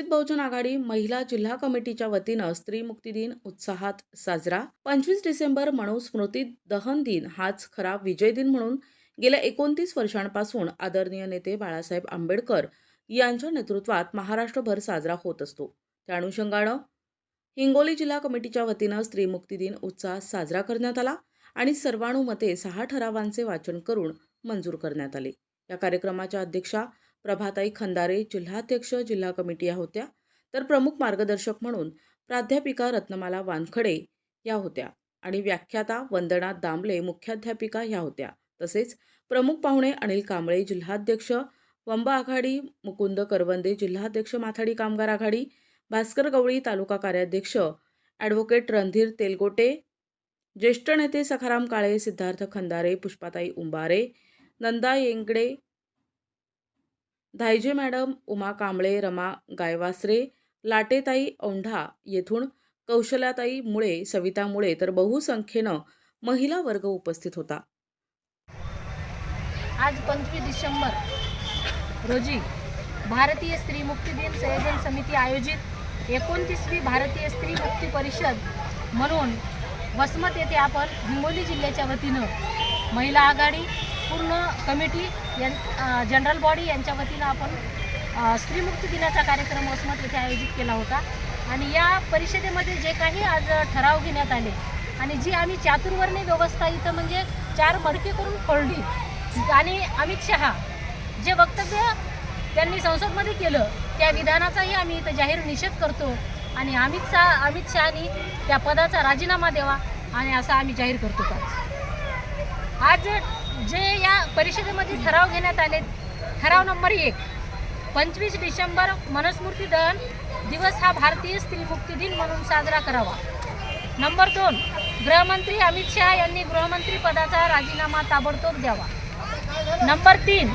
बहुजन आघाडी महिला जिल्हा कमिटीच्या वतीनं स्त्री मुक्ती दिन उत्साहात साजरा। 25 डिसेंबर मनुस्मृती दहन दिन हाच खरा विजय दिन म्हणून गेल्या 29 वर्षांपासून आदरणीय नेते बाळासाहेब आंबेडकर यांच्या नेतृत्वात महाराष्ट्रभर साजरा होत असतो। त्या अनुषंगानं हिंगोली जिल्हा कमिटीच्या वतीनं स्त्री मुक्ती दिन उत्साहात साजरा करण्यात आला आणि सर्वानुमते 6 ठरावांचे वाचन करून मंजूर करण्यात आले। या कार्यक्रमाच्या अध्यक्षा प्रभाताई खंदारे जिल्हाध्यक्ष जिल्हा कमिटी या होत्या, तर प्रमुख मार्गदर्शक म्हणून प्राध्यापिका रत्नमाला वानखडे या होत्या आणि व्याख्याता वंदना दामले मुख्याध्यापिका या होत्या। तसेच प्रमुख पाहुणे अनिल कांबळे जिल्हाध्यक्ष वंब आघाडी, मुकुंद करवंदे जिल्हाध्यक्ष माथाडी कामगार आघाडी, भास्कर गवळी तालुका कार्याध्यक्ष, ॲडव्होकेट रणधीर तेलगोटे, ज्येष्ठ नेते सखाराम काळे, सिद्धार्थ खंदारे, पुष्पाताई उंबारे, नंदा येंगडे, धायजे मॅडम, उमा कांबळे, रमा गायवासरे, लाटेताई औंढा येथून कौशल्याताई मुळे, सविता मुळे तर बहुसंख्येनं महिला वर्ग उपस्थित होता। आज 25 डिसेंबर रोजी भारतीय स्त्री मुक्ती दिन संयोजन समिती आयोजित 29वी भारतीय स्त्री मुक्ती परिषद म्हणून वसमत येथे आपण हिंगोली जिल्ह्याच्या वतीनं महिला आघाडी पूर्ण कमिटी जनरल बॉडी यांच्या वतीनं आपण स्त्री मुक्ती दिनाचा कार्यक्रम वसमत येथे आयोजित केला होता। आणि या परिषदेमध्ये जे काही आज ठराव घेण्यात आले आणि जी आम्ही चातुर्वर्णी व्यवस्था इथं म्हणजे 4 मडके करून फोडली आणि अमित शहा जे वक्तव्य त्यांनी संसदमध्ये केलं त्या विधानाचाही आम्ही इथं जाहीर निषेध करतो आणि अमित शहानी त्या पदाचा राजीनामा द्यावा आणि असं आम्ही जाहीर करतो। आज जे या परिषदेमध्ये ठराव घेण्यात आले, ठराव नंबर 1, 25 डिसेंबर मनुस्मृती दहन दिवस हा भारतीय स्त्री मुक्ती दिन म्हणून साजरा करावा। नंबर 2, गृहमंत्री अमित शहा यांनी गृहमंत्री पदाचा राजीनामा ताबडतोब द्यावा। नंबर 3,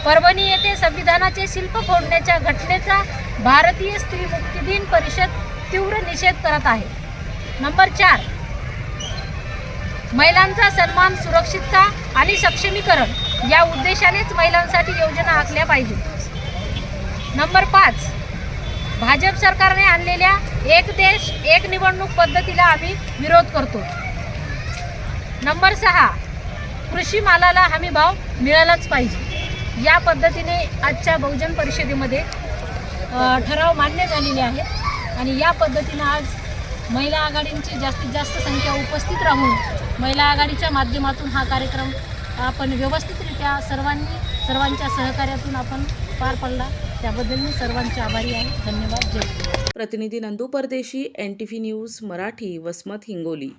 परभणी येथे संविधानाचे शिल्प फोडण्याच्या घटनेचा भारतीय स्त्री मुक्ती दिन परिषद तीव्र निषेध करत आहे। नंबर 4, महिलांचा सन्मान, सुरक्षितता आणि सक्षमीकरण या उद्देशानेच महिलांसाठी योजना आखल्या पाहिजेत। नंबर 5, भाजप सरकारने आणलेल्या एक देश एक निवडणूक पद्धतीला आम्ही विरोध करतो। नंबर 6, कृषी मालाला हमी भाव मिळालाच पाहिजे। या पद्धतीने आजच्या बहुजन परिषदेमध्ये ठराव मान्य झालेले आहेत आणि या पद्धतीने आज महिला आघाडींची जास्तीत जास्त संख्या उपस्थित राहून महिला आघाडीच्या माध्यमातून हा कार्यक्रम आपण व्यवस्थितरित्या सर्वांच्या सहकार्यातून आपण पार पडला, त्याबद्दल मी सर्वांचे आभारी आहे। धन्यवाद। जय हिंद। प्रतिनिधी नंदू परदेशी, NTV न्यूज मराठी, वसमत, हिंगोली।